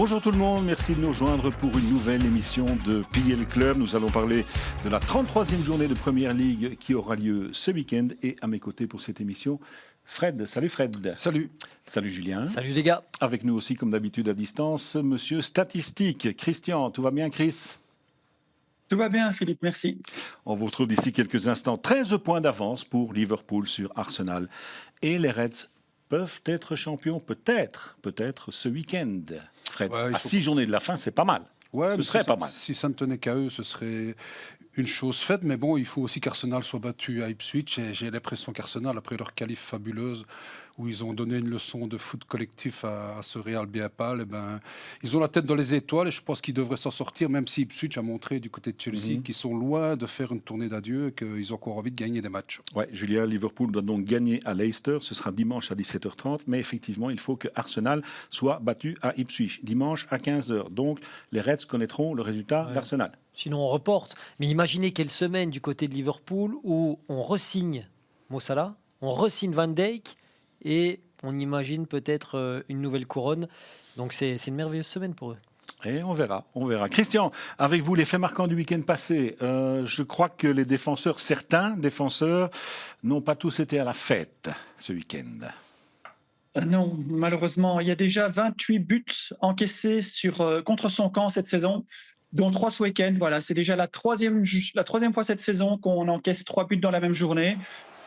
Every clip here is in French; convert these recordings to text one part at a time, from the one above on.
Bonjour tout le monde, merci de nous rejoindre pour une nouvelle émission de PL Club. Nous allons parler de la 33e journée de Première Ligue qui aura lieu ce week-end. Et à mes côtés pour cette émission, Fred. Salut Fred. Salut. Salut Julien. Salut les gars. Avec nous aussi, comme d'habitude à distance, monsieur Statistique. Christian, tout va bien Chris ? Tout va bien Philippe, merci. On vous retrouve d'ici quelques instants. 13 points d'avance pour Liverpool sur Arsenal. Et les Reds peuvent être champions, peut-être ce week-end. Fred, à 6 journées de la fin, c'est pas mal. Ouais, ce serait pas mal. Si ça ne tenait qu'à eux, ce serait une chose faite. Mais bon, il faut aussi qu'Arsenal soit battu à Ipswich. Et j'ai l'impression qu'Arsenal, après leur qualif fabuleuse, où ils ont donné une leçon de foot collectif à ce Real bien pâle, ils ont la tête dans les étoiles et je pense qu'ils devraient s'en sortir, même si Ipswich a montré du côté de Chelsea qu'ils sont loin de faire une tournée d'adieu et qu'ils ont encore envie de gagner des matchs. Ouais, Julien, Liverpool doit donc gagner à Leicester. Ce sera dimanche à 17h30. Mais effectivement, il faut que Arsenal soit battu à Ipswich dimanche à 15h. Donc, les Reds connaîtront le résultat d'Arsenal. Sinon, on reporte. Mais imaginez quelle semaine du côté de Liverpool où on re-signe Mo Salah, on re-signe Van Dijk et on imagine peut-être une nouvelle couronne. Donc, c'est une merveilleuse semaine pour eux. Et on verra. Christian, avec vous, les faits marquants du week-end passé. Je crois que les défenseurs, certains défenseurs, n'ont pas tous été à la fête ce week-end. Non, malheureusement, il y a déjà 28 buts encaissés contre son camp cette saison, dont 3 ce week-end. Voilà, c'est déjà la troisième fois cette saison qu'on encaisse 3 buts dans la même journée.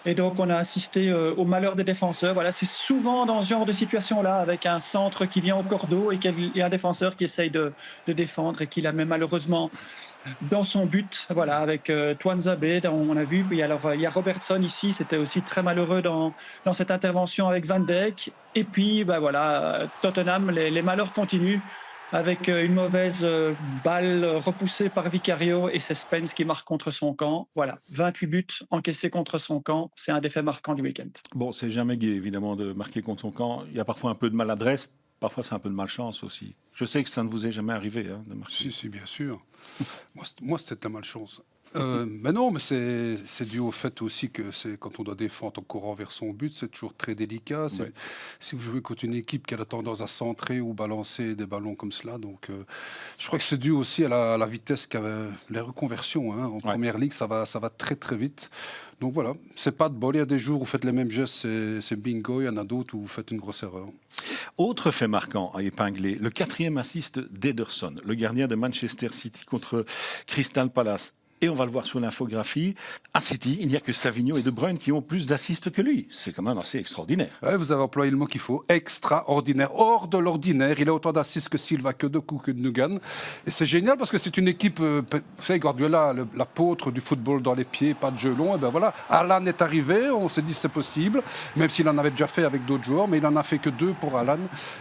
Et donc, on a assisté au malheur des défenseurs. Voilà, c'est souvent dans ce genre de situation-là, avec un centre qui vient au cordeau et un défenseur qui essaye de défendre et qui la met malheureusement dans son but. Voilà, avec Tuanzebe, on a vu. Puis il y a Robertson ici, c'était aussi très malheureux dans cette intervention avec Van Dijk. Et puis, Tottenham, les malheurs continuent, avec une mauvaise balle repoussée par Vicario et c'est Spence qui marque contre son camp. Voilà, 28 buts encaissés contre son camp, c'est un des faits marquants du week-end. Bon, c'est jamais gai, évidemment, de marquer contre son camp. Il y a parfois un peu de maladresse, parfois c'est un peu de malchance aussi. Je sais que ça ne vous est jamais arrivé de marquer. Si, bien sûr. moi, c'était de la malchance. Mais non, mais c'est dû au fait aussi que quand on doit défendre en courant vers son but, c'est toujours très délicat. Ouais. Si vous jouez contre une équipe qui a la tendance à centrer ou balancer des ballons comme cela, donc je crois que c'est dû aussi à la vitesse qu'avaient les reconversions. En Première Ligue, ça va très très vite. Donc voilà, c'est pas de bol. Il y a des jours où vous faites les mêmes gestes, c'est bingo. Il y en a d'autres où vous faites une grosse erreur. Autre fait marquant à épingler, le 4e assist d'Ederson, le gardien de Manchester City contre Crystal Palace. Et on va le voir sur l'infographie. À City, il n'y a que Savigno et De Bruyne qui ont plus d'assists que lui. C'est quand même assez extraordinaire. Ouais, vous avez employé le mot qu'il faut. Extraordinaire. Hors de l'ordinaire. Il a autant d'assists que Silva, que Doku, que Nugan. Et c'est génial parce que c'est une équipe... Guardiola, l'apôtre du football dans les pieds, pas de jeu long. Et ben voilà, Alan est arrivé. On s'est dit c'est possible. Même s'il en avait déjà fait avec d'autres joueurs. Mais il n'en a fait que 2 pour Alan.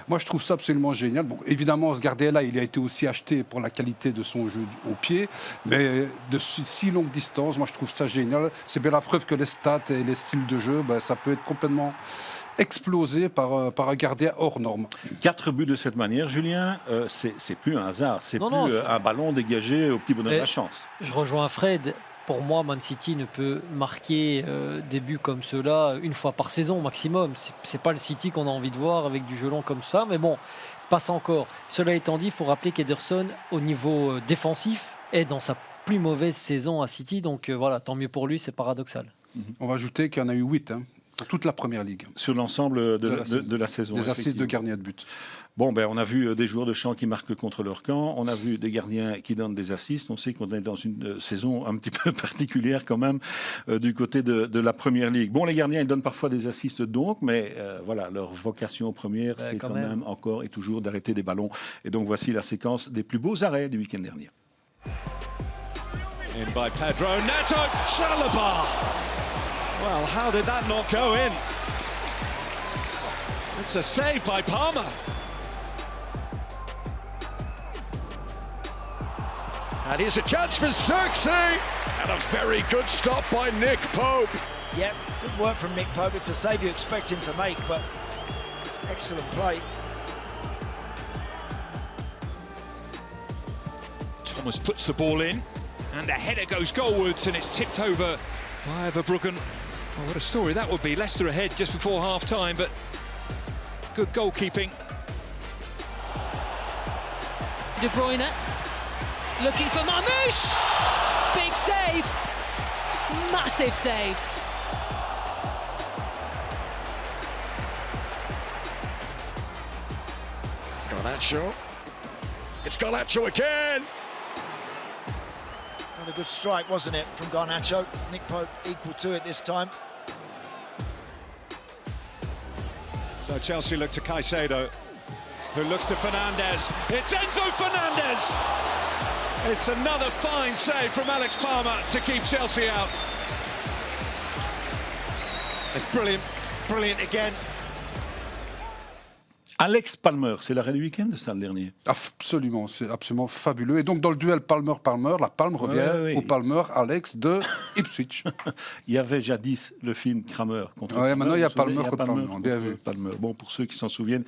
Moi, je trouve ça absolument génial. Bon, évidemment, ce gardien-là, il a été aussi acheté pour la qualité de son jeu au pied. Mais de si longue distance, moi je trouve ça génial. C'est bien la preuve que les stats et les styles de jeu, ça peut être complètement explosé par un gardien hors norme. 4 buts de cette manière, Julien, c'est plus un hasard, c'est un ballon dégagé au petit bonheur de la chance. Je rejoins Fred. Pour moi, Man City ne peut marquer des buts comme ceux-là une fois par saison maximum. C'est pas le City qu'on a envie de voir avec du jeu long comme ça, mais bon, passe encore. Cela étant dit, il faut rappeler qu'Ederson, au niveau défensif, est dans sa plus mauvaise saison à City, donc voilà, tant mieux pour lui, c'est paradoxal. On va ajouter qu'il y en a eu 8 pour toute la Première Ligue. Sur l'ensemble de la saison. Des assists de gardiens de but. Bon, on a vu des joueurs de champ qui marquent contre leur camp, on a vu des gardiens qui donnent des assists, on sait qu'on est dans une saison un petit peu particulière quand même du côté de la Première Ligue. Bon, les gardiens, ils donnent parfois des assists donc, mais voilà, leur vocation première, c'est quand même encore et toujours d'arrêter des ballons. Et donc voici la séquence des plus beaux arrêts du week-end dernier. In by Pedro Neto, Chalobah. Well, how did that not go in? It's a save by Palmer. And here's a chance for Xerxes. And a very good stop by Nick Pope. Yep, good work from Nick Pope. It's a save you expect him to make, but it's excellent play. Thomas puts the ball in. And the header goes goalwards and it's tipped over by Verbruggen. Oh, what a story that would be. Leicester ahead just before half-time, but good goalkeeping. De Bruyne looking for Marmoush. Big save. Massive save. Garnacho. It's Garnacho again. Another good strike, wasn't it, from Garnacho? Nick Pope equal to it this time. So Chelsea look to Caicedo, who looks to Fernandes. It's Enzo Fernandes! It's another fine save from Alex Palmer to keep Chelsea out. It's brilliant, brilliant again. Alex Palmer, c'est l'arrêt du week-end, ça, le dernier. Absolument, c'est absolument fabuleux. Et donc, dans le duel Palmer-Palmer, la Palme revient au Palmer Alex de Ipswich. Il y avait jadis le film Kramer contre Ouais, Palmer. maintenant, il y a Palmer contre Palmer, bien vu. Palmer. Bon, pour ceux qui s'en souviennent,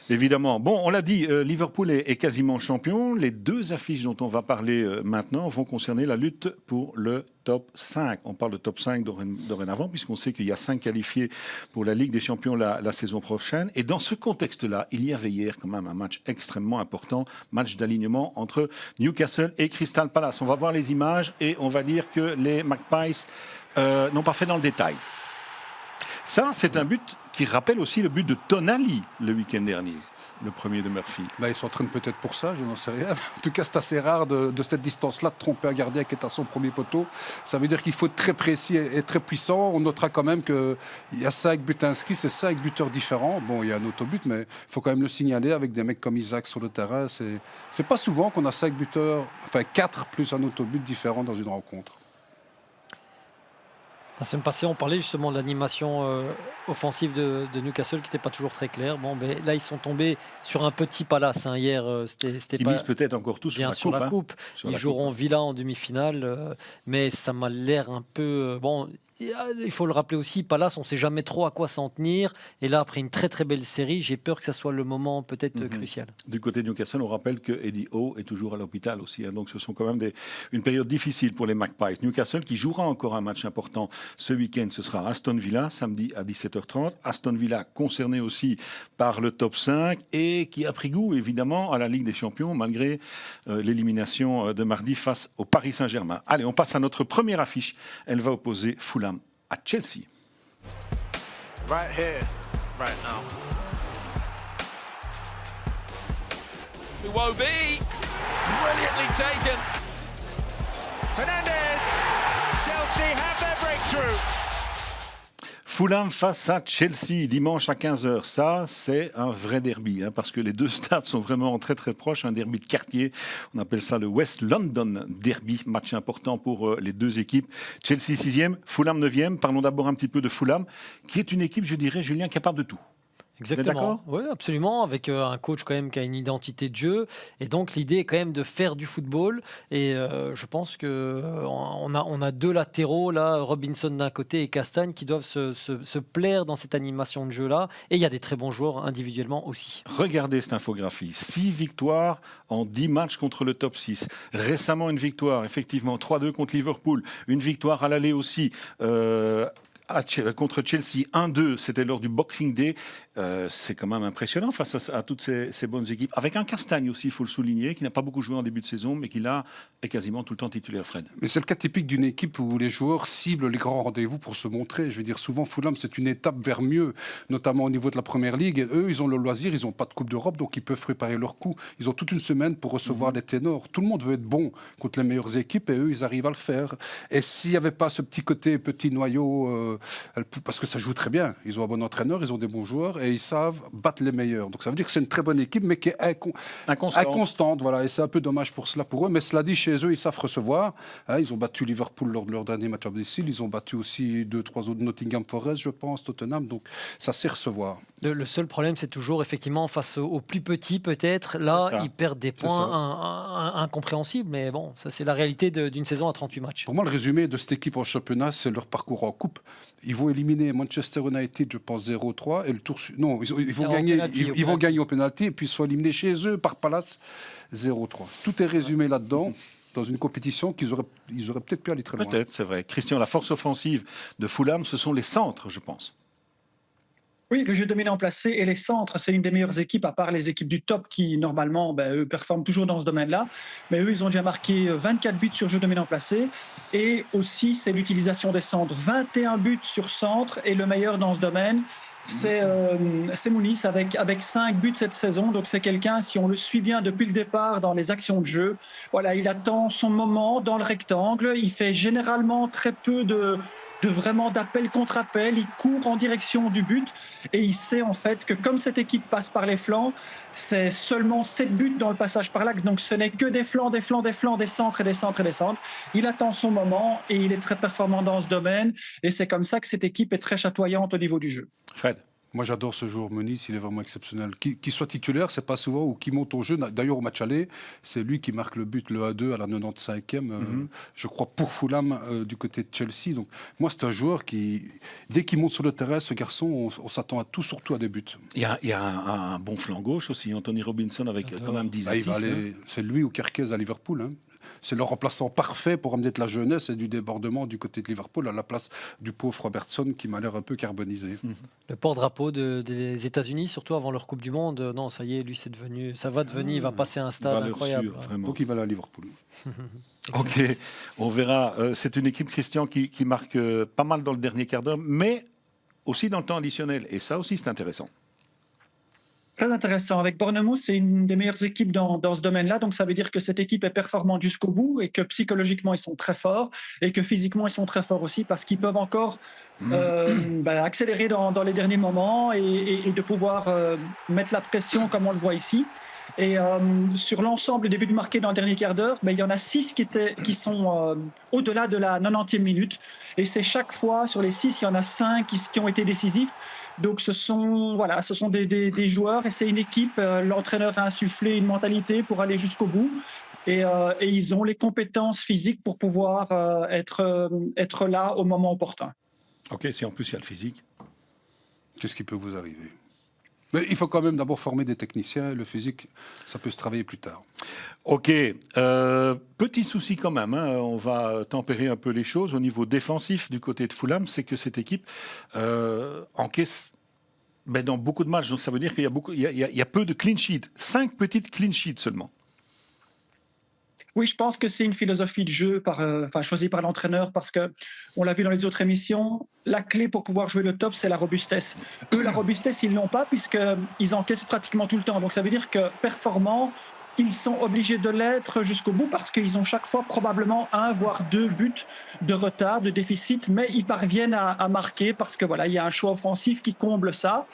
évidemment. Bon, on l'a dit, Liverpool est quasiment champion. Les deux affiches dont on va parler maintenant vont concerner la lutte pour le top 5. On parle de top 5 dorénavant, puisqu'on sait qu'il y a 5 qualifiés pour la Ligue des Champions la saison prochaine. Et dans ce contexte-là, il y avait hier quand même un match extrêmement important, match d'alignement entre Newcastle et Crystal Palace. On va voir les images et on va dire que les Magpies n'ont pas fait dans le détail. Ça, c'est un but qui rappelle aussi le but de Tonali le week-end dernier. Le premier de Murphy. Ils s'entraînent peut-être pour ça, je n'en sais rien. En tout cas, c'est assez rare de cette distance-là de tromper un gardien qui est à son premier poteau. Ça veut dire qu'il faut être très précis et très puissant. On notera quand même qu'il y a 5 buts inscrits, c'est 5 buteurs différents. Bon, il y a un autobut, mais il faut quand même le signaler avec des mecs comme Isaac sur le terrain. C'est pas souvent qu'on a 5 buteurs, enfin 4 plus un autobut différent dans une rencontre. La semaine passée, on parlait justement de l'animation offensive de Newcastle qui n'était pas toujours très claire. Bon, ben, là, ils sont tombés sur un petit Palace. Hier, c'était Ils pas... misent peut-être encore tout sur la coupe. Ils joueront Villa en demi-finale, mais ça m'a l'air un peu... bon, il faut le rappeler aussi, Palace, on ne sait jamais trop à quoi s'en tenir. Et là, après une très très belle série, j'ai peur que ça soit le moment peut-être crucial. Du côté de Newcastle, on rappelle que Eddie Howe est toujours à l'hôpital aussi. Donc ce sont quand même une période difficile pour les Magpies. Newcastle qui jouera encore un match important ce week-end, ce sera Aston Villa, samedi à 17h30. Aston Villa concerné aussi par le top 5 et qui a pris goût évidemment à la Ligue des Champions malgré l'élimination de mardi face au Paris Saint-Germain. Allez, on passe à notre première affiche. Elle va opposer Fulham à Chelsea. Right here, right now. Iwobi, brilliantly taken. Fernandes, Chelsea have their breakthrough. Fulham face à Chelsea, dimanche à 15h. Ça, c'est un vrai derby, parce que les deux stades sont vraiment très très proches. Un derby de quartier, on appelle ça le West London Derby. Match important pour les deux équipes. Chelsea 6e, Fulham 9e. Parlons d'abord un petit peu de Fulham, qui est une équipe, je dirais, Julien, capable de tout. Exactement, oui, absolument, avec un coach quand même qui a une identité de jeu, et donc l'idée est quand même de faire du football, et je pense qu'on a deux latéraux là, Robinson d'un côté et Castagne, qui doivent se plaire dans cette animation de jeu là, et il y a des très bons joueurs individuellement aussi. Regardez cette infographie, 6 victoires en 10 matchs contre le top 6, récemment une victoire, effectivement 3-2 contre Liverpool, une victoire à l'aller aussi, contre Chelsea 1-2, c'était lors du Boxing Day. C'est quand même impressionnant face à toutes ces bonnes équipes. Avec un Castagne aussi, il faut le souligner, qui n'a pas beaucoup joué en début de saison, mais qui là est quasiment tout le temps titulaire, Fred. Mais c'est le cas typique d'une équipe où les joueurs ciblent les grands rendez-vous pour se montrer. Je veux dire, souvent, Fulham, c'est une étape vers mieux, notamment au niveau de la Première Ligue. Et eux, ils ont le loisir, ils n'ont pas de Coupe d'Europe, donc ils peuvent préparer leur coup. Ils ont toute une semaine pour recevoir les ténors. Tout le monde veut être bon contre les meilleures équipes, et eux, ils arrivent à le faire. Et s'il n'y avait pas ce petit noyau, parce que ça joue très bien, ils ont un bon entraîneur, ils ont des bons joueurs, et ils savent battre les meilleurs. Donc ça veut dire que c'est une très bonne équipe, mais qui est inconstante. Voilà, et c'est un peu dommage pour eux. Mais cela dit, chez eux, ils savent recevoir. Ils ont battu Liverpool lors de leur dernier match à domicile. Ils ont battu aussi 2-3 autres, Nottingham Forest, je pense, Tottenham. Donc ça sait recevoir. Le seul problème, c'est toujours effectivement face aux plus petits, peut-être. Là, ils perdent des points incompréhensibles. Mais bon, ça c'est la réalité d'une saison à 38 matchs. Pour moi, le résumé de cette équipe en championnat, c'est leur parcours en coupe. Ils vont éliminer Manchester United, je pense, 0-3. Et le tour... Non, ils vont gagner au pénalty. Et puis ils sont éliminés chez eux par Palace, 0-3. Tout est résumé là-dedans. Dans une compétition qu'ils auraient peut-être pu aller très loin. Peut-être, c'est vrai. Christian, la force offensive de Fulham, ce sont les centres, je pense. Oui, le jeu dominant placé et les centres, c'est une des meilleures équipes, à part les équipes du top qui, normalement, eux, performent toujours dans ce domaine-là. Mais eux, ils ont déjà marqué 24 buts sur jeu dominant placé. Et aussi, c'est l'utilisation des centres. 21 buts sur centre. Et le meilleur dans ce domaine, c'est Mounis avec 5 buts cette saison. Donc, c'est quelqu'un, si on le suit bien depuis le départ dans les actions de jeu, voilà, il attend son moment dans le rectangle. Il fait généralement très peu de vraiment d'appel contre appel, il court en direction du but et il sait en fait que comme cette équipe passe par les flancs, c'est seulement 7 buts dans le passage par l'axe, donc ce n'est que des flancs, des centres et des centres et des centres. Il attend son moment et il est très performant dans ce domaine et c'est comme ça que cette équipe est très chatoyante au niveau du jeu. Fred. Moi, j'adore ce joueur Mounis, il est vraiment exceptionnel. Qu'il soit titulaire, c'est pas souvent, ou qu'il monte au jeu. D'ailleurs, au match aller, c'est lui qui marque le but, le 1-2 à la 95e, je crois, pour Fulham, du côté de Chelsea. Donc, moi, c'est un joueur qui, dès qu'il monte sur le terrain, ce garçon, on s'attend à tout, surtout à des buts. Il y a un bon flanc gauche aussi, Anthony Robinson, avec quand même 10 assists. C'est lui ou Kerkez à Liverpool, hein. C'est le remplaçant parfait pour amener de la jeunesse et du débordement du côté de Liverpool à la place du pauvre Robertson qui m'a l'air un peu carbonisé. Le porte-drapeau des États-Unis, surtout avant leur Coupe du Monde, non, ça y est, lui, ça va devenir, il va passer à un stade incroyable. Donc il va aller à Liverpool. Ok, on verra. C'est une équipe, Christian, qui marque pas mal dans le dernier quart d'heure, mais aussi dans le temps additionnel. Et ça aussi, c'est intéressant. Très intéressant. Avec Bournemouth, c'est une des meilleures équipes dans ce domaine-là. Donc, ça veut dire que cette équipe est performante jusqu'au bout et que psychologiquement, ils sont très forts et que physiquement, ils sont très forts aussi parce qu'ils peuvent encore accélérer dans les derniers moments et de pouvoir mettre la pression comme on le voit ici. Et sur l'ensemble des buts marqués dans le dernier quart d'heure, il y en a 6 qui sont au-delà de la 90e minute. Et c'est chaque fois, sur les 6, il y en a 5 qui ont été décisifs. Donc ce sont des joueurs et c'est une équipe. L'entraîneur a insufflé une mentalité pour aller jusqu'au bout. Et ils ont les compétences physiques pour pouvoir être là au moment opportun. Ok, si en plus il y a le physique. Qu'est-ce qui peut vous arriver ? Mais il faut quand même d'abord former des techniciens. Le physique, ça peut se travailler plus tard. Ok. Petit souci quand même. On va tempérer un peu les choses. Au niveau défensif du côté de Fulham, c'est que cette équipe encaisse dans beaucoup de matchs. Donc ça veut dire qu'il y a peu de clean sheets. 5 petites clean sheets seulement. Oui, je pense que c'est une philosophie de jeu choisie par l'entraîneur parce qu'on l'a vu dans les autres émissions, la clé pour pouvoir jouer le top, c'est la robustesse. Eux, la robustesse, ils ne l'ont pas puisqu'ils encaissent pratiquement tout le temps. Donc ça veut dire que performants, ils sont obligés de l'être jusqu'au bout parce qu'ils ont chaque fois probablement 1 voire 2 buts de retard, de déficit, mais ils parviennent à marquer parce que voilà, il y a un choix offensif qui comble ça.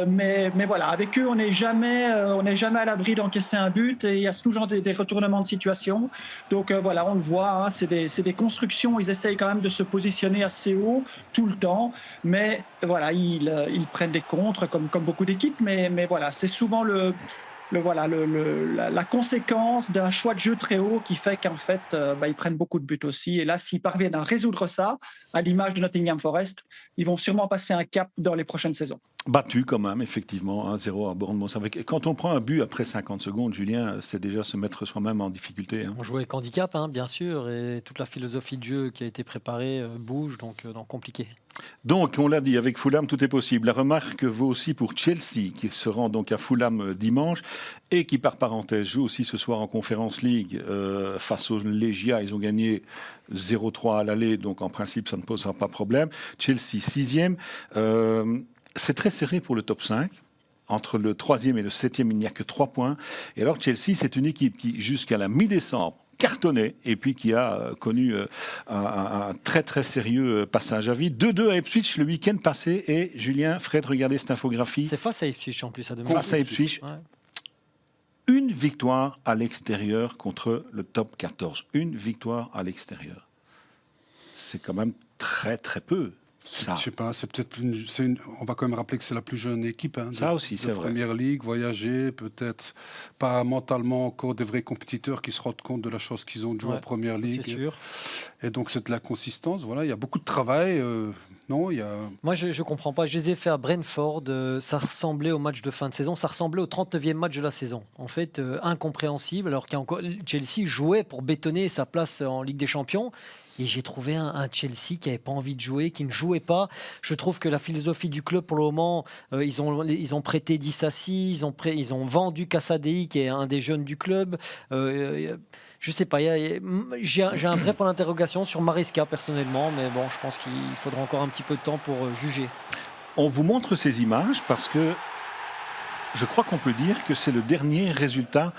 Mais voilà, avec eux, on n'est jamais à l'abri d'encaisser un but et il y a toujours des retournements de situation. Donc voilà, on le voit, c'est des constructions. Ils essayent quand même de se positionner assez haut tout le temps, mais voilà, ils prennent des contres comme beaucoup d'équipes. Mais voilà, c'est souvent la conséquence d'un choix de jeu très haut qui fait qu'en fait, ils prennent beaucoup de buts aussi. Et là, s'ils parviennent à résoudre ça, à l'image de Nottingham Forest, ils vont sûrement passer un cap dans les prochaines saisons. Battu quand même, effectivement, 1-0 à Bournemouth. Quand on prend un but après 50 secondes, Julien, c'est déjà se mettre soi-même en difficulté. On joue avec handicap, bien sûr, et toute la philosophie de jeu qui a été préparée bouge, donc compliqué. Donc, on l'a dit, avec Fulham, tout est possible. La remarque vaut aussi pour Chelsea, qui se rend donc à Fulham dimanche et qui, par parenthèse, joue aussi ce soir en Conference League face aux Legia. Ils ont gagné 0-3 à l'aller, donc en principe, ça ne posera pas problème. Chelsea, 6e. C'est très serré pour le top 5. Entre le 3e et le 7e, il n'y a que 3 points. Et alors, Chelsea, c'est une équipe qui, jusqu'à la mi-décembre, cartonné et puis qui a connu un très très sérieux passage à vide. 2-2 à Ipswich le week-end passé et Julien, Fred, regardez cette infographie. C'est face à Ipswich en plus à domicile. Face à Ipswich. Ouais. Une victoire à l'extérieur contre le top 14. Une victoire à l'extérieur. C'est quand même très très peu. Ça. Je sais pas, c'est peut-être on va quand même rappeler que c'est la plus jeune équipe ça aussi, c'est vrai. Première Ligue, voyager, peut-être pas mentalement encore des vrais compétiteurs qui se rendent compte de la chose qu'ils ont de jouer en Première Ligue. C'est sûr. Et donc c'est de la consistance. Voilà, il y a beaucoup de travail. Non, Moi, je ne comprends pas. Je les ai fait à Brentford. Ça ressemblait au match de fin de saison. Ça ressemblait au 39e match de la saison. En fait, incompréhensible. Alors Chelsea jouait pour bétonner sa place en Ligue des Champions. Et j'ai trouvé un Chelsea qui n'avait pas envie de jouer, qui ne jouait pas. Je trouve que la philosophie du club, pour le moment, ils ont prêté Dissassi, ils ont vendu Cassadei, qui est un des jeunes du club. Je ne sais pas, j'ai un vrai point d'interrogation sur Maresca, personnellement. Mais bon, je pense qu'il faudra encore un petit peu de temps pour juger. On vous montre ces images parce que je crois qu'on peut dire que c'est le dernier résultat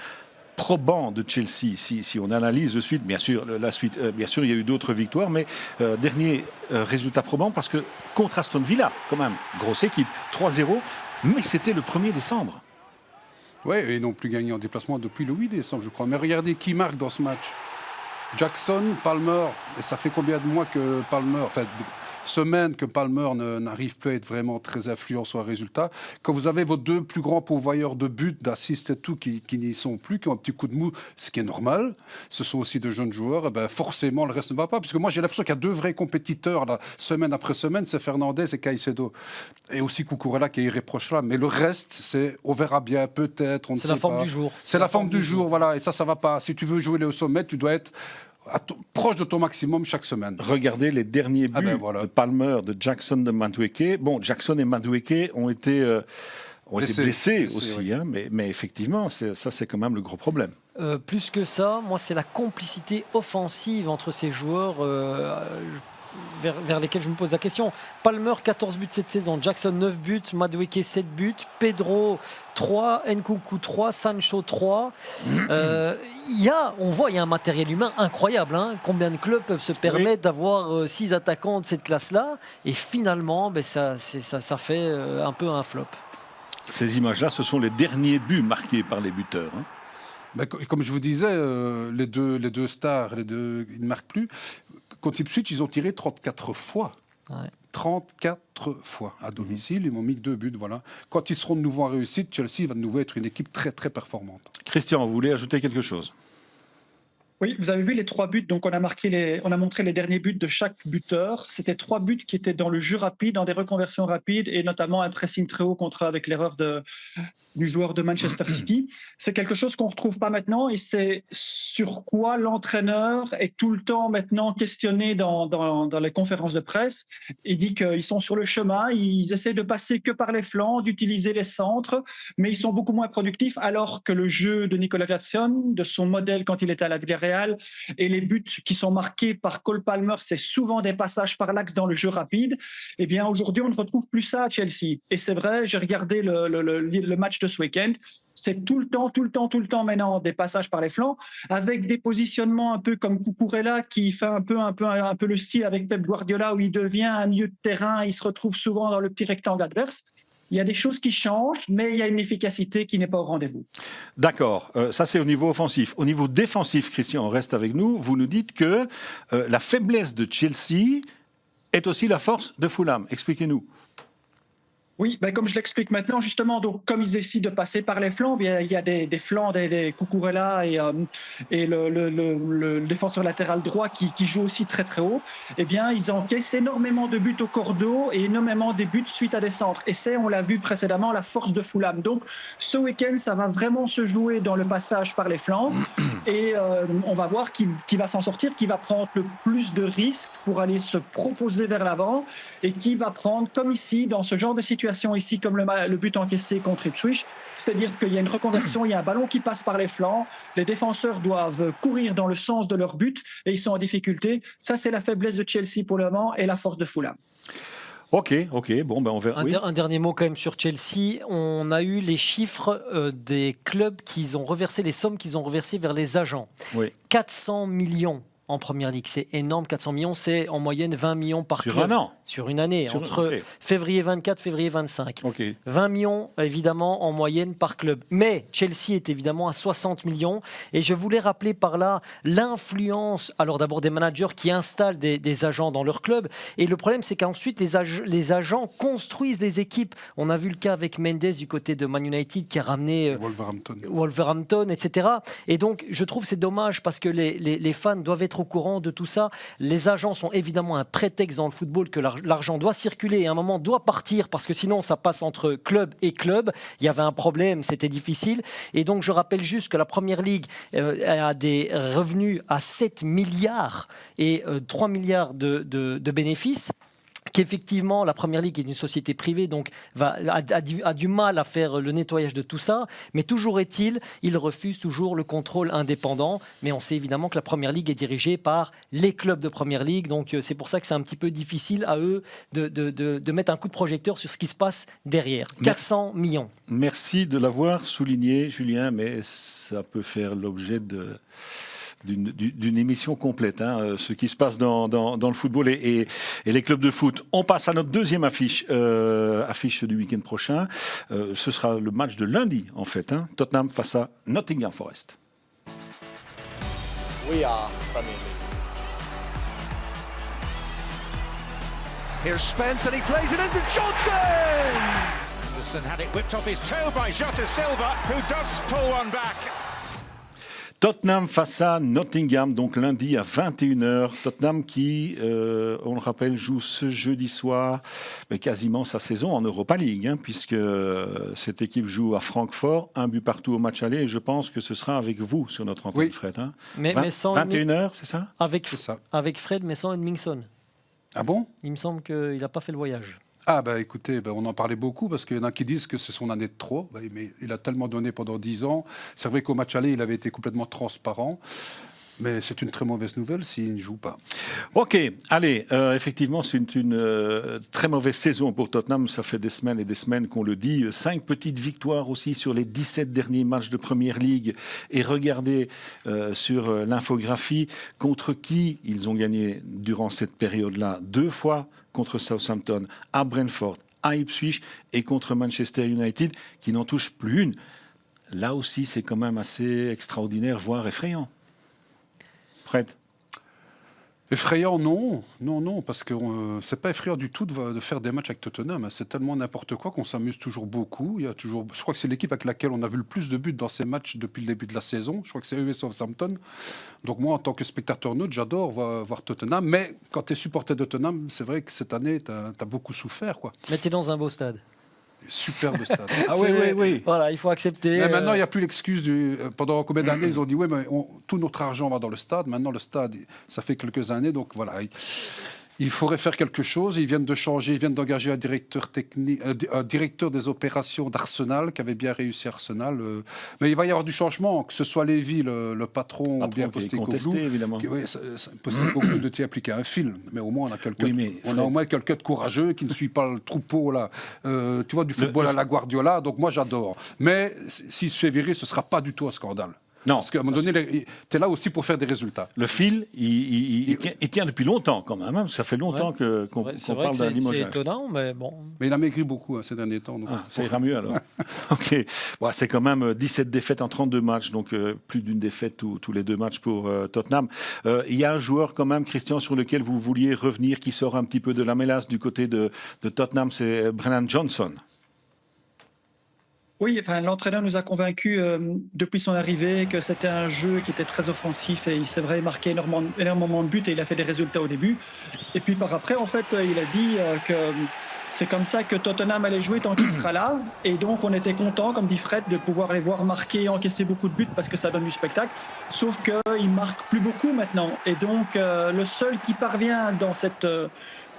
probant de Chelsea, si on analyse de suite, bien sûr, bien sûr, il y a eu d'autres victoires, mais dernier résultat probant parce que contre Aston Villa, quand même, grosse équipe, 3-0, mais c'était le 1er décembre. Oui, et ils n'ont plus gagné en déplacement depuis le 8 décembre, je crois. Mais regardez qui marque dans ce match. Jackson, Palmer, et ça fait combien de mois que Palmer, semaines que Palmer n'arrive plus à être vraiment très influent sur un résultat. Quand vous avez vos deux plus grands pourvoyeurs de buts, d'assists et tout, qui n'y sont plus, qui ont un petit coup de mou, ce qui est normal, ce sont aussi de jeunes joueurs, et ben forcément le reste ne va pas. Parce que moi j'ai l'impression qu'il y a deux vrais compétiteurs, là, semaine après semaine, c'est Fernandez et Caicedo. Et aussi Cucurella qui est irréprochable. Mais le reste, on verra bien, peut-être, on ne sait pas. C'est la forme du jour. C'est la forme du jour, voilà. Et ça va pas. Si tu veux jouer au sommet, tu dois être proche de ton maximum chaque semaine. Regardez les derniers buts de Palmer, de Jackson, de Madueke. Bon, Jackson et Madueke ont été blessés aussi, oui. Mais effectivement, ça c'est quand même le gros problème. Plus que ça, moi c'est la complicité offensive entre ces joueurs vers lesquels je me pose la question. Palmer 14 buts cette saison, Jackson 9 buts, Madueke 7 buts, Pedro 3, Nkunku 3, Sancho 3. Il y a un matériel humain incroyable. Hein. Combien de clubs peuvent se permettre d'avoir 6 attaquants de cette classe-là? Et finalement, ça fait un peu un flop. Ces images-là, ce sont les derniers buts marqués par les buteurs. Hein. Ben, comme je vous disais, les deux stars, ils ne marquent plus. Contre Ipswich, ils ont tiré 34 fois. Ouais. 34 fois à domicile, ils m'ont mis 2 buts. Voilà. Quand ils seront de nouveau en réussite, Chelsea va de nouveau être une équipe très très performante. Christian, vous voulez ajouter quelque chose ? Oui, vous avez vu les 3 buts, donc on a montré les derniers buts de chaque buteur. C'était 3 buts qui étaient dans le jeu rapide, dans des reconversions rapides et notamment un pressing très haut avec l'erreur du joueur de Manchester City. C'est quelque chose qu'on ne retrouve pas maintenant et c'est sur quoi l'entraîneur est tout le temps maintenant questionné dans les conférences de presse. Il dit qu'ils sont sur le chemin, ils essaient de passer que par les flancs, d'utiliser les centres, mais ils sont beaucoup moins productifs alors que le jeu de Nicolas Jackson, de son modèle quand il était à la Villarreal et les buts qui sont marqués par Cole Palmer, c'est souvent des passages par l'axe dans le jeu rapide. Eh bien, aujourd'hui, on ne retrouve plus ça à Chelsea. Et c'est vrai, j'ai regardé le match de ce week-end, c'est tout le temps maintenant des passages par les flancs avec des positionnements un peu comme Cucurella qui fait un peu le style avec Pep Guardiola où il devient un milieu de terrain, il se retrouve souvent dans le petit rectangle adverse. Il y a des choses qui changent, mais il y a une efficacité qui n'est pas au rendez-vous. D'accord, ça c'est au niveau offensif. Au niveau défensif, Christian, on reste avec nous. Vous nous dites que la faiblesse de Chelsea est aussi la force de Fulham. Expliquez-nous. Oui, comme je l'explique maintenant, justement, donc comme ils décident de passer par les flancs, bien, il y a des flancs, des Cucurella et le défenseur latéral droit qui joue aussi très très haut. Eh bien, ils encaissent énormément de buts au cordeau et énormément de buts suite à des centres. Et c'est, on l'a vu précédemment, la force de Fulham. Donc, ce week-end, ça va vraiment se jouer dans le passage par les flancs et on va voir qui va s'en sortir, qui va prendre le plus de risques pour aller se proposer vers l'avant et qui va prendre, comme ici, dans ce genre de situation, ici comme le but encaissé contre Ipswich, c'est-à-dire qu'il y a une reconversion, il y a un ballon qui passe par les flancs, les défenseurs doivent courir dans le sens de leur but et ils sont en difficulté. Ça, c'est la faiblesse de Chelsea pour le moment et la force de Fulham. Ok, bon, on verra. Un dernier mot quand même sur Chelsea. On a eu les chiffres des clubs qui ont reversé, les sommes qu'ils ont reversées vers les agents. Oui. 400 millions en Première Ligue, c'est énorme. 400 millions, c'est en moyenne 20 millions par club. Sur un an. Sur une année, entre février 24, février 25. 20 millions, évidemment, en moyenne par club. Mais Chelsea est évidemment à 60 millions. Et je voulais rappeler par là l'influence, alors d'abord des managers qui installent des agents dans leur club. Et le problème, c'est qu'ensuite, les agents construisent des équipes. On a vu le cas avec Mendes du côté de Man United qui a ramené Wolverhampton, etc. Et donc, je trouve que c'est dommage parce que les fans doivent être être au courant de tout ça. Les agents sont évidemment un prétexte dans le football que l'argent doit circuler et à un moment doit partir parce que sinon ça passe entre club et club. Il y avait un problème, c'était difficile. Et donc je rappelle juste que la Première Ligue a des revenus à 7 milliards et 3 milliards de bénéfices. Qu'effectivement, la Première Ligue est une société privée, donc a du mal à faire le nettoyage de tout ça. Mais toujours est-il, il refuse toujours le contrôle indépendant. Mais on sait évidemment que la Première Ligue est dirigée par les clubs de Première Ligue. Donc c'est pour ça que c'est un petit peu difficile à eux de mettre un coup de projecteur sur ce qui se passe derrière. 400 millions. Merci de l'avoir souligné, Julien, mais ça peut faire l'objet d'une émission complète, ce qui se passe dans le football et les clubs de foot. On passe à notre deuxième affiche du week-end prochain. Ce sera le match de lundi, en fait. Tottenham face à Nottingham Forest. We are Premier League. Here's Spence and he plays it into Johnson! Anderson had it whipped off his toe by Jota Silva, who does pull one back. Tottenham face à Nottingham, donc lundi à 21h. Tottenham qui, on le rappelle, joue ce jeudi soir quasiment sa saison en Europa League, puisque cette équipe joue à Francfort, 1 but partout au match aller, et je pense que ce sera avec vous sur notre antenne, Fred. Mais sans 21h, c'est ça ? Avec Fred, mais sans Edmingson. Ah bon ? Il me semble qu'il n'a pas fait le voyage. Ah écoutez, on en parlait beaucoup parce qu'il y en a qui disent que c'est son année de trop. Mais il a tellement donné pendant 10 ans. C'est vrai qu'au match aller, il avait été complètement transparent. Mais c'est une très mauvaise nouvelle s'il ne joue pas. Ok, allez, effectivement, c'est une très mauvaise saison pour Tottenham. Ça fait des semaines et des semaines qu'on le dit. 5 petites victoires aussi sur les 17 derniers matchs de Première Ligue. Et regardez sur l'infographie contre qui ils ont gagné durant cette période-là. 2 fois contre Southampton, à Brentford, à Ipswich et contre Manchester United, qui n'en touche plus une. Là aussi, c'est quand même assez extraordinaire, voire effrayant. Fred ? Effrayant, non, parce que c'est pas effrayant du tout de faire des matchs avec Tottenham. C'est tellement n'importe quoi qu'on s'amuse toujours beaucoup. Je crois que c'est l'équipe avec laquelle on a vu le plus de buts dans ces matchs depuis le début de la saison. Je crois que c'est eux et Southampton. Donc moi, en tant que spectateur neutre, j'adore voir Tottenham. Mais quand tu es supporter de Tottenham, c'est vrai que cette année, tu as beaucoup souffert, quoi. Mais tu es dans un beau stade. Superbe stade. Oui. Voilà, il faut accepter. Mais maintenant, il n'y a plus l'excuse pendant combien d'années ils ont dit oui, mais tout notre argent va dans le stade. Maintenant, le stade, ça fait quelques années, donc voilà. Il faudrait faire quelque chose. Ils viennent d'engager un directeur technique, un directeur des opérations d'Arsenal, qui avait bien réussi Arsenal. Mais il va y avoir du changement, que ce soit Lévy, le patron ou bien Postecoglou, évidemment. Postecoglou de t'y appliquer un film, mais au moins on a quelqu'un de courageux qui ne suit pas le troupeau là. Tu vois, du football à la Guardiola. Donc moi j'adore. Mais s'il se fait virer, ce sera pas du tout un scandale. Non, parce qu'à un moment donné, tu es là aussi pour faire des résultats. Le fil, il tient depuis longtemps quand même. Ça fait longtemps qu'on parle d'un limogeage. C'est étonnant, mais bon. Mais il a maigri beaucoup ces derniers temps. Donc ça ira mieux alors. Ok. Bon, c'est quand même 17 défaites en 32 matchs, donc plus d'une défaite tous les 2 matchs pour Tottenham. Il y a un joueur quand même, Christian, sur lequel vous vouliez revenir, qui sort un petit peu de la mélasse du côté de Tottenham, c'est Brennan Johnson. Oui, l'entraîneur nous a convaincus depuis son arrivée que c'était un jeu qui était très offensif et c'est vrai, il marquait énormément de buts et il a fait des résultats au début. Et puis par après, en fait, il a dit que c'est comme ça que Tottenham allait jouer tant qu'il sera là. Et donc, on était content, comme dit Fred, de pouvoir les voir marquer et encaisser beaucoup de buts parce que ça donne du spectacle. Sauf qu'ils ne marquent plus beaucoup maintenant. Et donc, le seul qui parvient dans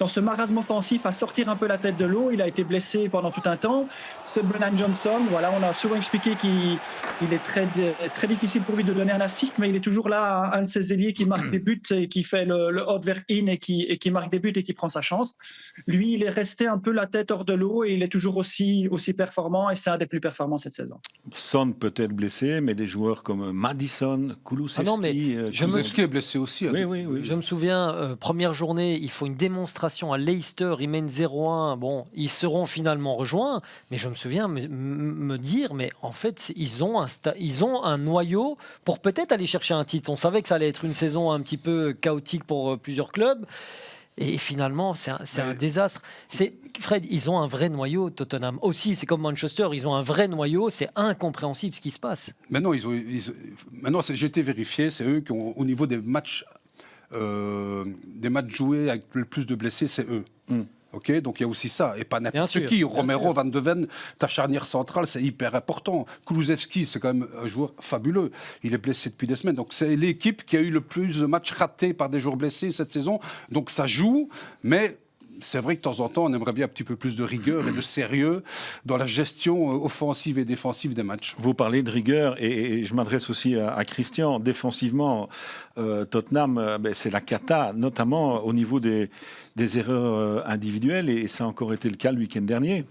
ce marasme offensif à sortir un peu la tête de l'eau, il a été blessé pendant tout un temps, c'est Brennan Johnson. Voilà, on a souvent expliqué qu'il est très, très difficile pour lui de donner un assist, mais il est toujours là, un de ces ailiers qui marque des buts et qui fait le out vers in et qui marque des buts et qui prend sa chance. Lui, il est resté un peu la tête hors de l'eau et il est toujours aussi performant et c'est un des plus performants cette saison. Son peut être blessé, mais des joueurs comme Madison, Kulusevski... Kulusevski est blessé aussi. Oui. Je me souviens, première journée, il faut une démonstration à Leicester, ils mènent 0-1. Bon, ils seront finalement rejoints, mais je me souviens me dire, mais en fait, ils ont un noyau pour peut-être aller chercher un titre. On savait que ça allait être une saison un petit peu chaotique pour plusieurs clubs. Et finalement, c'est un désastre. Fred, ils ont un vrai noyau, Tottenham. Aussi, c'est comme Manchester, ils ont un vrai noyau. C'est incompréhensible ce qui se passe. Mais non, maintenant, j'ai été vérifié. C'est eux qui ont, au niveau des matchs des matchs joués avec le plus de blessés, c'est eux. Okay, donc il y a aussi ça, et pas n'importe qui. Romero, Van de Ven, ta charnière centrale, c'est hyper important. Kulusevski, c'est quand même un joueur fabuleux. Il est blessé depuis des semaines. Donc c'est l'équipe qui a eu le plus de matchs ratés par des joueurs blessés cette saison. Donc ça joue, mais c'est vrai que de temps en temps, on aimerait bien un petit peu plus de rigueur et de sérieux dans la gestion offensive et défensive des matchs. Vous parlez de rigueur, et je m'adresse aussi à Christian. Défensivement, Tottenham, c'est la cata, notamment au niveau des erreurs individuelles, et ça a encore été le cas le week-end dernier.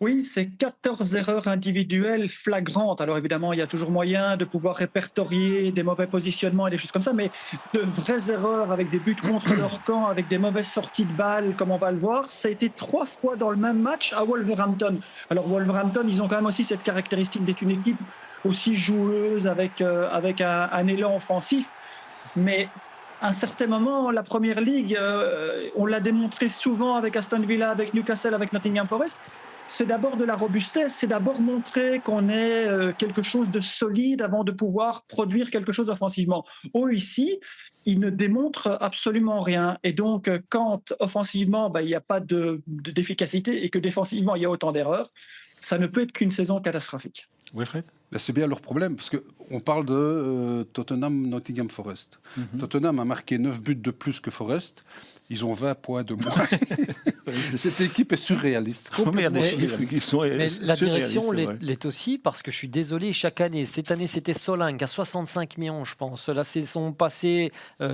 Oui, c'est 14 erreurs individuelles flagrantes. Alors évidemment, il y a toujours moyen de pouvoir répertorier des mauvais positionnements et des choses comme ça, mais de vraies erreurs avec des buts contre leur camp, avec des mauvaises sorties de balles, comme on va le voir, ça a été 3 fois dans le même match à Wolverhampton. Alors Wolverhampton, ils ont quand même aussi cette caractéristique d'être une équipe aussi joueuse avec un élan offensif, mais à un certain moment, la Première Ligue, on l'a démontré souvent avec Aston Villa, avec Newcastle, avec Nottingham Forest. C'est d'abord de la robustesse, c'est d'abord montrer qu'on est quelque chose de solide avant de pouvoir produire quelque chose offensivement. Ici, ils ne démontrent absolument rien. Et donc, quand offensivement, il n'y a pas d'efficacité et que défensivement, il y a autant d'erreurs, ça ne peut être qu'une saison catastrophique. Wilfried ? C'est bien leur problème, parce qu'on parle de Tottenham-Nottingham Forest. Tottenham a marqué 9 buts de plus que Forest. Ils ont 20 points de moins. Cette équipe est surréaliste. Mais la direction l'est aussi, parce que je suis désolé, chaque année, cette année c'était Solanke à 65 millions, je pense. La saison passée,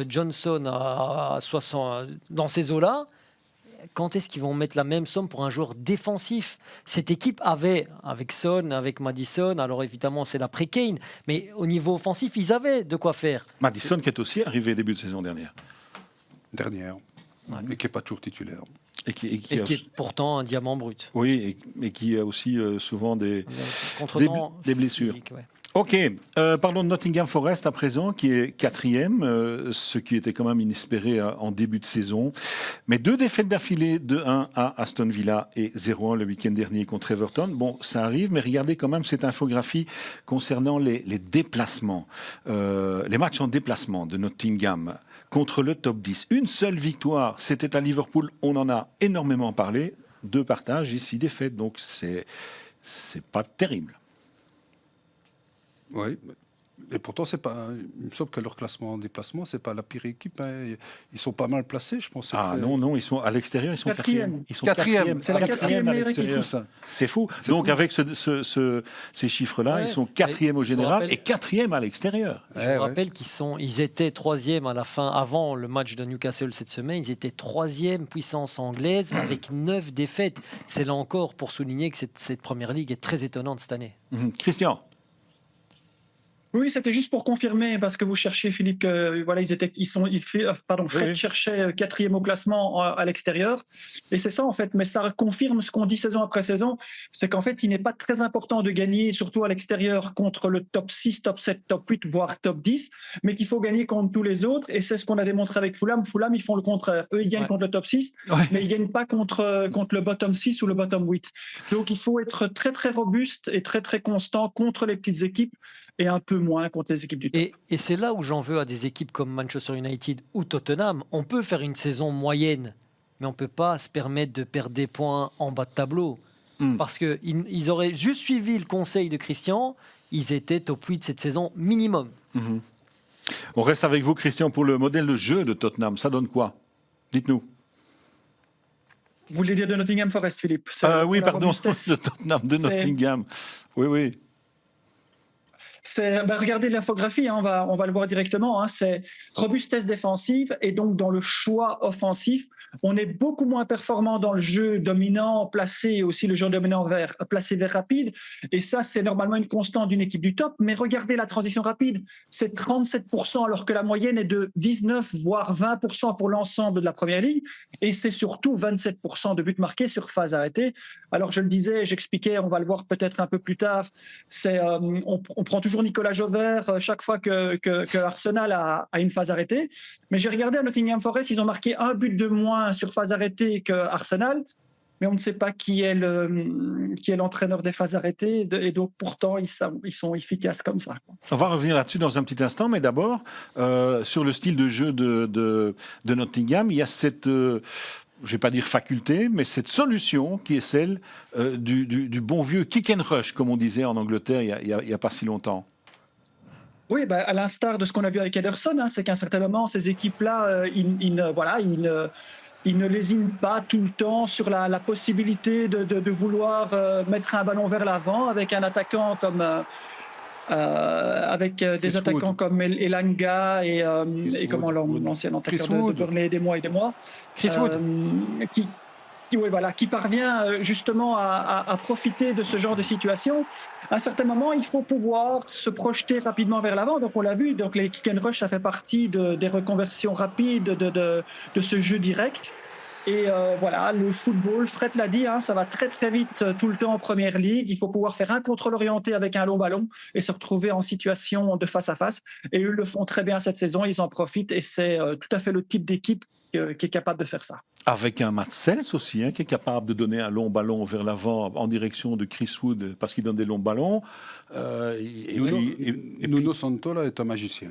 Johnson à 60, dans ces eaux-là. Quand est-ce qu'ils vont mettre la même somme pour un joueur défensif ? Cette équipe avait, avec Son, avec Maddison, alors évidemment c'est l'après-Kane, mais au niveau offensif, ils avaient de quoi faire. Maddison qui est aussi arrivé début de saison dernière. Mais qui n'est pas toujours titulaire. Et qui est pourtant un diamant brut. Oui, et qui a aussi souvent des blessures. Physique, ouais. Ok, parlons de Nottingham Forest à présent, qui est 4e, ce qui était quand même inespéré en début de saison. Mais 2 défaites d'affilée, 2-1 à Aston Villa et 0-1 le week-end dernier contre Everton. Bon, ça arrive, mais regardez quand même cette infographie concernant les déplacements, les matchs en déplacement de Nottingham contre le top 10. Une seule victoire, c'était à Liverpool, on en a énormément parlé. 2 partages, ici défaites, donc c'est pas terrible. Oui, et pourtant, c'est pas. Il me semble que leur classement en déplacement, c'est pas la pire équipe. Hein. Ils sont pas mal placés, je pense. Non, ils sont à l'extérieur, ils sont 4e. Ils sont 4e. C'est la 4e à l'extérieur. C'est fou. Donc avec ces chiffres-là, ils sont 4e au général et 4e à l'extérieur. Je vous rappelle qu'ils étaient 3e à la fin, avant le match de Newcastle cette semaine. Ils étaient 3e puissance anglaise avec 9 défaites. C'est là encore pour souligner que cette Première Ligue est très étonnante cette année. Christian. Oui, c'était juste pour confirmer, parce que vous cherchiez, Philippe, que voilà, Fred cherchait 4e au classement à l'extérieur. Et c'est ça, en fait. Mais ça confirme ce qu'on dit saison après saison. C'est qu'en fait, il n'est pas très important de gagner, surtout à l'extérieur, contre le top 6, top 7, top 8, voire top 10, mais qu'il faut gagner contre tous les autres. Et c'est ce qu'on a démontré avec Fulham. Fulham, ils font le contraire. Eux, ils gagnent contre le top 6, mais ils ne gagnent pas contre le bottom 6 ou le bottom 8. Donc, il faut être très, très robuste et très, très constant contre les petites équipes et un peu moins contre les équipes du top. Et c'est là où j'en veux à des équipes comme Manchester United ou Tottenham. On peut faire une saison moyenne, mais on ne peut pas se permettre de perdre des points en bas de tableau. Parce qu'ils auraient juste suivi le conseil de Christian, ils étaient top 8 cette saison minimum. On reste avec vous, Christian, pour le modèle de jeu de Tottenham. Ça donne quoi ? Dites-nous. Vous voulez dire de Nottingham Forest, Philippe ? Oui, pardon, de Tottenham, de Nottingham. Oui. Regardez l'infographie, on va le voir directement. C'est robustesse défensive, et donc dans le choix offensif, on est beaucoup moins performant dans le jeu dominant, placé, aussi le jeu dominant placé vers rapide. Et ça, c'est normalement une constante d'une équipe du top. Mais regardez la transition rapide, c'est 37%, alors que la moyenne est de 19, voire 20% pour l'ensemble de la Première Ligue. Et c'est surtout 27% de buts marqués sur phase arrêtée. Alors je le disais, j'expliquais, on va le voir peut-être un peu plus tard, on prend toujours Nicolas Jauvert chaque fois que Arsenal a une phase arrêtée. Mais j'ai regardé à Nottingham Forest, ils ont marqué 1 but de moins sur phase arrêtée que Arsenal. mais on ne sait pas qui est l'entraîneur des phases arrêtées, et donc pourtant ils sont efficaces comme ça. On va revenir là-dessus dans un petit instant, mais d'abord, sur le style de jeu de Nottingham, il y a cette... je ne vais pas dire faculté, mais cette solution qui est celle du bon vieux kick and rush, comme on disait en Angleterre il y a pas si longtemps. Oui, à l'instar de ce qu'on a vu avec Ederson, c'est qu'à un certain moment, ces équipes-là, ils ne lésinent pas tout le temps sur la possibilité de vouloir mettre un ballon vers l'avant avec un attaquant comme... avec des attaquants comme Elanga et comment l'ancien attaquant de Burnley des mois et des mois. Chris Wood. Qui parvient justement à profiter de ce genre de situation. À un certain moment, il faut pouvoir se projeter rapidement vers l'avant. Donc on l'a vu, donc les kick and rush, ça fait partie des reconversions rapides de ce jeu direct. Et le football, Fred l'a dit, ça va très très vite tout le temps en première ligue. Il faut pouvoir faire un contrôle orienté avec un long ballon et se retrouver en situation de face à face. Et eux le font très bien cette saison, ils en profitent et c'est tout à fait le type d'équipe qui est capable de faire ça. Avec un Mats Sels aussi, qui est capable de donner un long ballon vers l'avant en direction de Chris Wood parce qu'il donne des longs ballons. Nuno Santo là, est un magicien.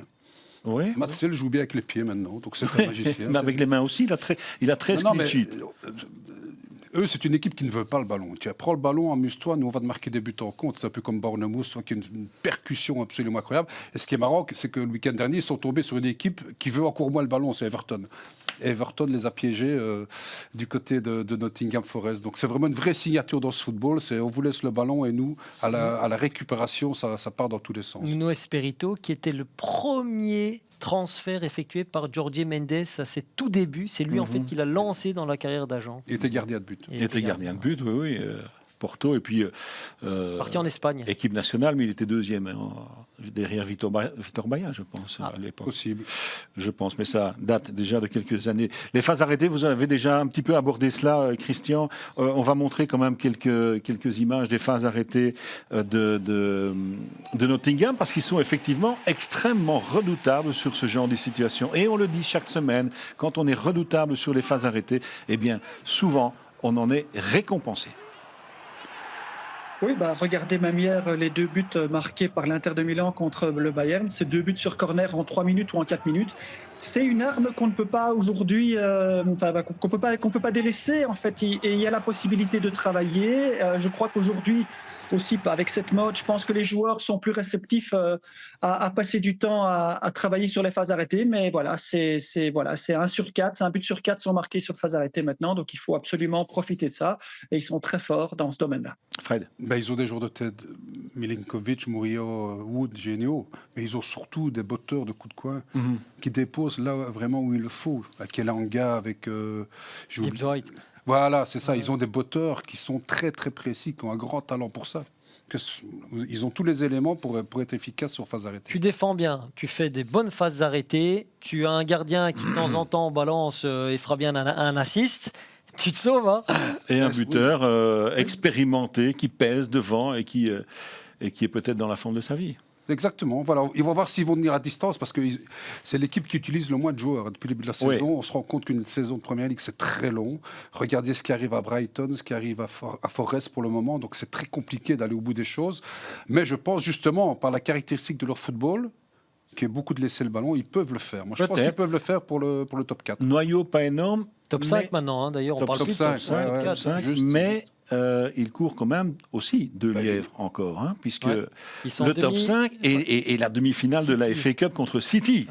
Oui. Mats Sels joue bien avec les pieds maintenant, donc c'est un magicien. Mais avec les mains aussi, il a 13 clean sheets. Eux, c'est une équipe qui ne veut pas le ballon. Tu prends le ballon, amuse-toi, nous on va te marquer des buts en compte. C'est un peu comme Bournemouth, qui a une percussion absolument incroyable. Et ce qui est marrant, c'est que le week-end dernier, ils sont tombés sur une équipe qui veut encore moins le ballon, c'est Everton. Et Everton les a piégés du côté de Nottingham Forest. Donc c'est vraiment une vraie signature dans ce football. C'est on vous laisse le ballon et nous, à la récupération, ça part dans tous les sens. Nuno Espirito, qui était le premier transfert effectué par Jorge Mendes à ses tout débuts. C'est lui en fait qui l'a lancé dans la carrière d'agent. Il était gardien de but. Il était gardien de but, oui. Porto, et puis... parti en Espagne. Équipe nationale, mais il était deuxième, derrière Vitor Baia, je pense, à l'époque. Possible. Je pense, mais ça date déjà de quelques années. Les phases arrêtées, vous avez déjà un petit peu abordé cela, Christian. On va montrer quand même quelques images des phases arrêtées de Nottingham, parce qu'ils sont effectivement extrêmement redoutables sur ce genre de situation. Et on le dit chaque semaine, quand on est redoutable sur les phases arrêtées, eh bien, souvent, on en est récompensé. Oui, regardez même hier les 2 buts marqués par l'Inter de Milan contre le Bayern. C'est 2 buts sur corner en 3 minutes ou en 4 minutes. C'est une arme qu'on ne peut pas aujourd'hui, qu'on peut pas délaisser en fait. Et il y a la possibilité de travailler. Je crois qu'aujourd'hui aussi, avec cette mode, je pense que les joueurs sont plus réceptifs à passer du temps à travailler sur les phases arrêtées. Mais voilà, c'est 1 sur 4, c'est un but sur 4 sont marqués sur phase arrêtée maintenant. Donc il faut absolument profiter de ça. Et ils sont très forts dans ce domaine-là. Fred. Ils ont des joueurs de tête, Milinkovic, Murillo, Wood, géniaux. Mais ils ont surtout des botteurs de coups de coin qui déposent là vraiment où il le faut. Avec Elanga, avec... Gibbs White. Voilà, c'est ça. Ils ont des botteurs qui sont très très précis, qui ont un grand talent pour ça. Ils ont tous les éléments pour être efficaces sur phase arrêtée. Tu défends bien, tu fais des bonnes phases arrêtées, tu as un gardien qui de temps en temps balance et fera bien un assist. Tu te sauves, Et un buteur expérimenté qui pèse devant et qui est peut-être dans la forme de sa vie. Exactement. Voilà. Ils vont voir s'ils vont tenir à distance parce que c'est l'équipe qui utilise le moins de joueurs. Depuis le début de la saison, on se rend compte qu'une saison de Première Ligue, c'est très long. Regardez ce qui arrive à Brighton, ce qui arrive à Forest pour le moment. Donc c'est très compliqué d'aller au bout des choses. Mais je pense justement, par la caractéristique de leur football, qui est beaucoup de laisser le ballon, ils peuvent le faire. Moi, je pense qu'ils peuvent le faire pour le top 4. Noyau pas énorme. Top 5 maintenant, d'ailleurs, on parle top plus 5, de top 5. Mais il court quand même aussi de lièvre encore, puisque le top 5 et la demi-finale de la FA Cup contre City,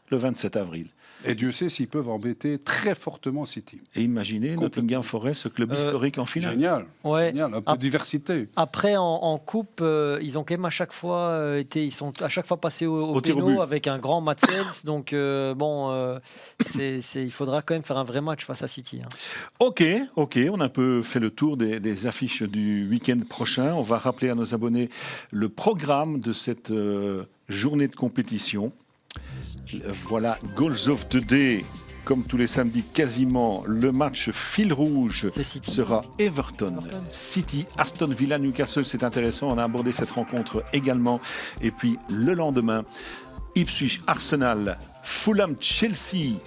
le 27 avril. Et Dieu sait s'ils peuvent embêter très fortement City. Et imaginez Nottingham Forest, ce club historique en finale. Génial, génial, un peu de diversité. Après, en coupe, ils ont quand même à chaque fois ils sont à chaque fois passés au péno avec un grand Mats Sels. Donc il faudra quand même faire un vrai match face à City. Ok, on a un peu fait le tour des affiches du week-end prochain. On va rappeler à nos abonnés le programme de cette journée de compétition. Voilà, Goals of the Day, comme tous les samedis quasiment. Le match fil rouge sera Everton, City, Aston Villa, Newcastle. C'est intéressant, on a abordé cette rencontre également. Et puis le lendemain, Ipswich, Arsenal, Fulham, Chelsea,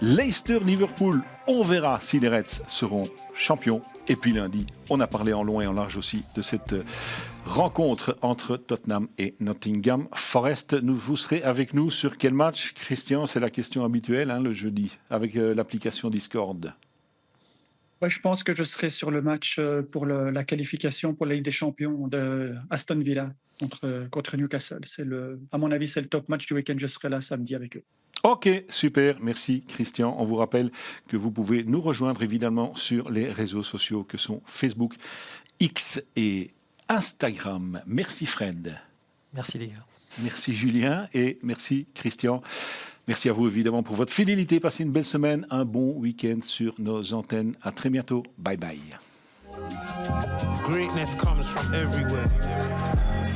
Leicester, Liverpool. On verra si les Reds seront champions. Et puis lundi, on a parlé en long et en large aussi de cette rencontre entre Tottenham et Nottingham Forest. Vous serez avec nous sur quel match, Christian? C'est la question habituelle, le jeudi, avec l'application Discord. Ouais, je pense que je serai sur le match pour la qualification pour la Ligue des Champions de Aston Villa contre Newcastle. À mon avis, c'est le top match du week-end. Je serai là samedi avec eux. Ok, super, merci Christian. On vous rappelle que vous pouvez nous rejoindre évidemment sur les réseaux sociaux que sont Facebook, X et Instagram. Merci Fred. Merci les gars. Merci Julien et merci Christian. Merci à vous évidemment pour votre fidélité. Passez une belle semaine, un bon week-end sur nos antennes. À très bientôt. Bye bye. Greatness comes from everywhere.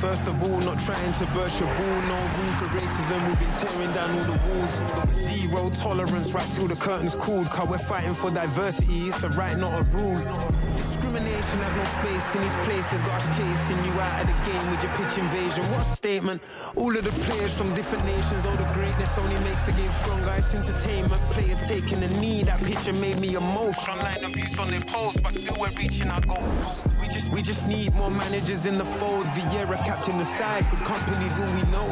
First of all, not trying to burst your ball, no room for racism, we've been tearing down all the walls. Zero tolerance right till the curtain's called, cause we're fighting for diversity, it's a right not a rule. Discrimination has no space in these places, got us chasing you out of the game with your pitch invasion. What a statement, all of the players from different nations, all the greatness only makes the game stronger, it's entertainment. Players taking a knee, that picture made me emotional. Online abuse on their posts, but still we're reaching our goals. We just need more managers in the fold. Vieira captain the side, good company's all we know.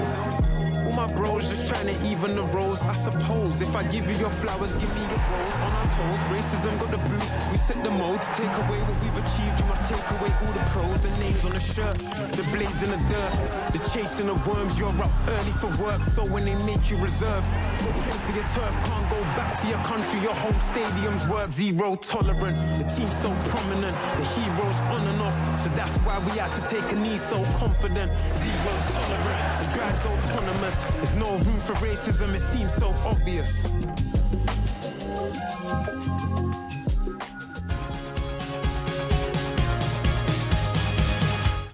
All my bros just trying to even the roles. I suppose if I give you your flowers, give me your rose. On our toes, racism got the boot. We set the mode to take away what we've achieved. You must take away all the pros, the names on the shirt, the blades in the dirt, the chasing the worms. You're up early for work, so when they make you reserve, go play for your turf. Can't go back to your country. Your home stadiums work zero tolerant. The team's so prominent, the heroes on and off. So that's why we had to take a knee, so confident. Zero tolerant, the drive's autonomous. There's no room for racism, it seems so obvious.